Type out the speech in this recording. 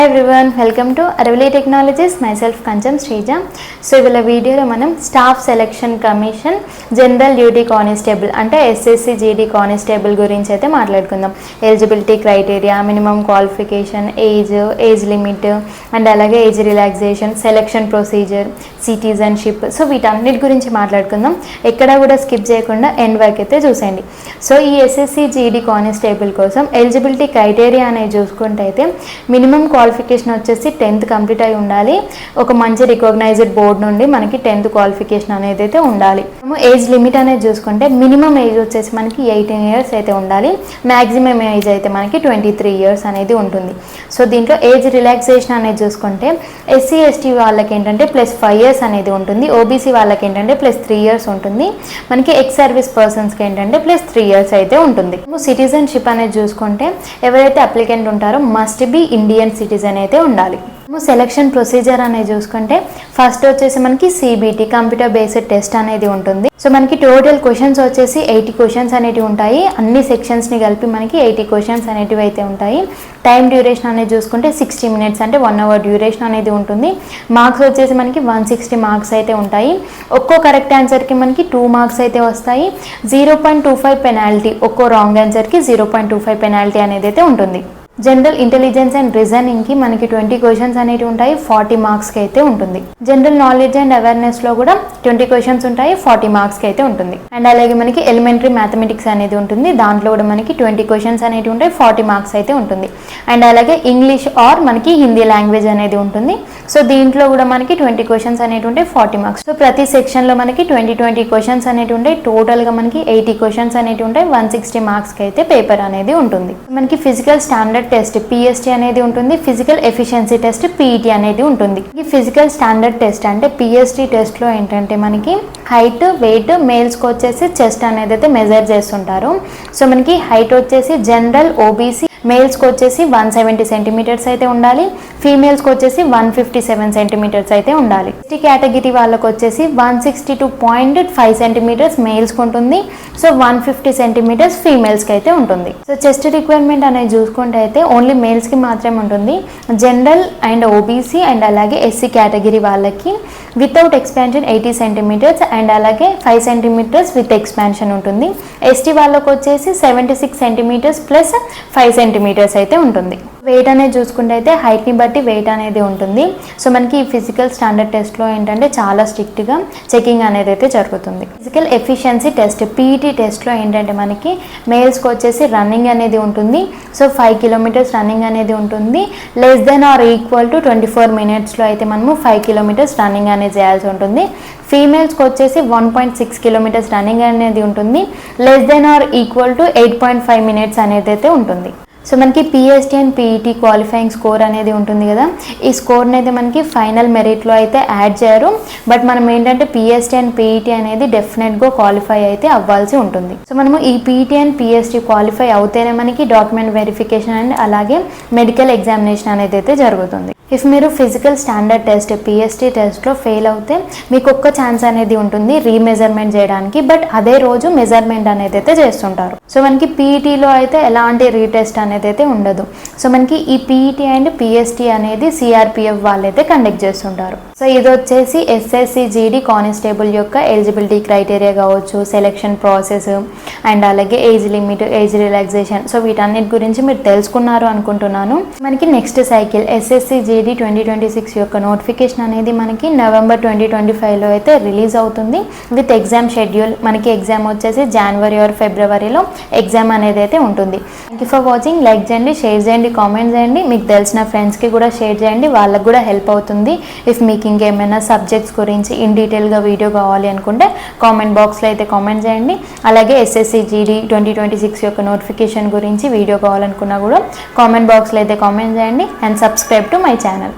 Hi everyone, welcome to Aravali Technologies. Myself Kancham Sreeja. So ఇవాళ వీడియోలో మనం staff selection commission general duty constable అంటే SSC GD constable గురించి అయితే మాట్లాడుకుందాం. Eligibility criteria, minimum qualification, age limit and అలాగే age relaxation, selection procedure, citizenship. So వీటన్నిటి గురించి మాట్లాడుకుందాం. ఎక్కడా కూడా స్కిప్ చేయకుండా ఎండ్ వరకు అయితే చూసేయండి. సో ఈ SSC GD కానిస్టేబుల్ కోసం ఎలిజిబిలిటీ క్రైటీరియా అనేది చూసుకుంటే అయితే మినిమం క్వాలిఫికేషన్ వచ్చేసి 10th కంప్లీట్ అయి ఉండాలి. ఒక మంచి రికగ్నైజ్డ్ బోర్డు నుండి మనకి 10th క్వాలిఫికేషన్ అనేది అయితే ఉండాలి. ఏజ్ లిమిట్ అనేది చూసుకుంటే మినిమం ఏజ్ వచ్చేసి మనకి 18 years అయితే ఉండాలి. మ్యాక్సిమం ఏజ్ అయితే మనకి 23 years అనేది ఉంటుంది. సో దీంట్లో ఏజ్ రిలాక్సేషన్ అనేది చూసుకుంటే SC ST వాళ్ళకి ఏంటంటే +5 years అనేది ఉంటుంది. OBC వాళ్ళకి ఏంటంటే +3 years ఉంటుంది. మనకి ఎక్స్ సర్వీస్ పర్సన్స్కి ఏంటంటే +3 years అయితే ఉంటుంది. సిటిజన్షిప్ అనేది చూసుకుంటే ఎవరైతే అప్లికెంట్ ఉంటారో మస్ట్ బి ఇండియన్ సిటిజన్ అయితే ఉండాలి. సెలక్షన్ ప్రొసీజర్ అనేది చూసుకుంటే ఫస్ట్ వచ్చేసి మనకి CBT కంప్యూటర్ బేస్డ్ టెస్ట్ అనేది ఉంటుంది. సో మనకి టోటల్ క్వశ్చన్స్ వచ్చేసి 80 క్వశ్చన్స్ అనేవి ఉంటాయి. అన్ని సెక్షన్స్ని కలిపి మనకి 80 క్వశ్చన్స్ అనేటివి అయితే ఉంటాయి. టైం డ్యూరేషన్ అనేది చూసుకుంటే 60 minutes అంటే 1 hour డ్యూరేషన్ అనేది ఉంటుంది. మార్క్స్ వచ్చేసి మనకి 160 మార్క్స్ అయితే ఉంటాయి. ఒక్కో కరెక్ట్ ఆన్సర్కి మనకి 2 మార్క్స్ అయితే వస్తాయి. 0.25 పెనాల్టీ, ఒక్కో రాంగ్ ఆన్సర్కి 0.25 పెనాల్టీ అనేది అయితే ఉంటుంది. జనరల్ ఇంటెలిజెన్స్ అండ్ రీజనింగ్కి మనకి 20 క్వశ్చన్స్ అనేవి ఉంటాయి. 40 మార్క్స్కి అయితే ఉంటుంది. జనరల్ నాలెడ్జ్ అండ్ అవేర్నెస్లో కూడా 20 క్వశ్చన్స్ ఉంటాయి. 40 మార్క్స్కి అయితే ఉంటుంది. అండ్ అలాగే మనకి ఎలిమెంటరీ మ్యాథమెటిక్స్ అనేది ఉంటుంది. దాంట్లో కూడా మనకి 20 క్వశ్చన్స్ అనేవి ఉంటాయి. 40 మార్క్స్ అయితే ఉంటుంది. అండ్ అలాగే ఇంగ్లీష్ ఆర్ మనకి హిందీ లాంగ్వేజ్ అనేది ఉంటుంది. సో దీంట్లో కూడా మనకి 20 క్వశ్చన్స్ అనేవి ఉంటాయి. 40 మార్క్స్. సో ప్రతి సెక్షన్లో మనకి 20 క్వశ్చన్స్ అనేవి ఉంటాయి. టోటల్గా మనకి 80 క్వశ్చన్స్ అనేవి ఉంటాయి. 160 మార్క్స్కి అయితే పేపర్ అనేది ఉంటుంది. మనకి ఫిజికల్ స్టాండర్డ్ టెస్ట్ PST అనేది ఉంటుంది. ఫిజికల్ ఎఫిషియన్సీ టెస్ట్ PET అనేది ఉంటుంది. ఈ ఫిజికల్ స్టాండర్డ్ టెస్ట్ అంటే PST టెస్ట్లో ఏంటంటే మనకి హైట్, వెయిట్, మేల్స్కి వచ్చేసి చెస్ట్ అనేది అయితే మెజర్ చేస్తుంటారు. సో మనకి హైట్ వచ్చేసి జనరల్, OBC మేల్స్కి వచ్చేసి 170 centimeters అయితే ఉండాలి. ఫీమేల్స్కి వచ్చేసి 157 centimeters అయితే ఉండాలి. ST కేటగిరీ వాళ్ళకి వచ్చేసి 162.5 centimeters మేల్స్కి ఉంటుంది. సో 150 centimeters ఫీమేల్స్కి అయితే ఉంటుంది. సో చెస్ట్ రిక్వైర్మెంట్ అనేది చూసుకుంటే అయితే ఓన్లీ మేల్స్కి మాత్రమే ఉంటుంది. జనరల్ అండ్ OBC అండ్ అలాగే SC కేటగిరీ వాళ్ళకి వితౌట్ ఎక్స్పాన్షన్ 80 centimeters అండ్ అలాగే 5 centimeters విత్ ఎక్స్పాన్షన్ ఉంటుంది. ST వాళ్ళకి వచ్చేసి 76 centimeters ప్లస్ 5 centimeters అయితే ఉంటుంది. వెయిట్ అనేది చూసుకుంటే అయితే హైట్ని బట్టి వెయిట్ అనేది ఉంటుంది. సో మనకి ఈ ఫిజికల్ స్టాండర్డ్ టెస్ట్లో ఏంటంటే చాలా స్ట్రిక్ట్గా చెకింగ్ అనేది అయితే జరుగుతుంది. ఫిజికల్ ఎఫిషియన్సీ టెస్ట్ PET టెస్ట్లో ఏంటంటే మనకి మేల్స్కి వచ్చేసి రన్నింగ్ అనేది ఉంటుంది. సో 5 kilometers రన్నింగ్ అనేది ఉంటుంది. Less than or equal to 24 minutesలో అయితే మనము 5 kilometers రన్నింగ్ అనేది చేయాల్సి ఉంటుంది. ఫీమేల్స్కి వచ్చేసి 1.6 kilometers రన్నింగ్ అనేది ఉంటుంది. Less than or equal to 8.5 minutes అనేది అయితే ఉంటుంది. సో మనకి PST and PET qualifying score అనేది ఉంటుంది కదా. ఈ స్కోర్ని అయితే మనకి ఫైనల్ మెరిట్లో అయితే యాడ్ చేయరు. బట్ మనం ఏంటంటే PST అండ్ PET అనేది డెఫినెట్గా క్వాలిఫై అయితే అవ్వాల్సి ఉంటుంది. సో మనము ఈ PET అండ్ PST క్వాలిఫై అవుతేనే మనకి డాక్యుమెంట్ వెరిఫికేషన్ అండ్ అలాగే మెడికల్ ఎగ్జామినేషన్ అనేది అయితే జరుగుతుంది. ఇఫ్ మీరు ఫిజికల్ స్టాండర్డ్ టెస్ట్ PST టెస్ట్లో ఫెయిల్ అవుతే మీకు ఒక్క ఛాన్స్ అనేది ఉంటుంది రీమెజర్మెంట్ చేయడానికి. బట్ అదే రోజు మెజర్మెంట్ అనేది అయితే చేస్తుంటారు. సో మనకి PETలో అయితే ఎలాంటి రీటెస్ట్ అనేది అయితే ఉండదు. సో మనకి ఈ PET అండ్ PST అనేది CRPF వాళ్ళైతే కండక్ట్ చేస్తుంటారు. సో ఇది వచ్చేసి SSC GD కానిస్టేబుల్ యొక్క ఎలిజిబిలిటీ క్రైటీరియా కావచ్చు, సెలెక్షన్ ప్రాసెస్ అండ్ అలాగే age limit, age relaxation. So వీటన్నిటి గురించి మీరు తెలుసుకున్నారు అనుకుంటున్నాను. మనకి నెక్స్ట్ సైకిల్ SSC GD 2026 యొక్క నోటిఫికేషన్ అనేది మనకి November 2025లో అయితే రిలీజ్ అవుతుంది విత్ ఎగ్జామ్ షెడ్యూల్. మనకి ఎగ్జామ్ వచ్చేసి January or Februaryలో ఎగ్జామ్ అనేది అయితే ఉంటుంది. Thank you for watching. Like చేయండి, షేర్ చేయండి, కామెంట్ చేయండి. మీకు తెలిసిన ఫ్రెండ్స్కి కూడా షేర్ చేయండి, వాళ్ళకు కూడా హెల్ప్ అవుతుంది. ఇఫ్ మీకు ఇంకేమైనా సబ్జెక్ట్స్ గురించి ఇన్ డీటెయిల్గా వీడియో కావాలి అనుకుంటే కామెంట్ బాక్స్లో అయితే కామెంట్ చేయండి. అలాగే SSC GD 2026 యొక్క నోటిఫికేషన్ గురించి వీడియో కావాలనుకున్నా కూడా కామెంట్ బాక్స్లో అయితే కామెంట్ చేయండి. And subscribe to my channel.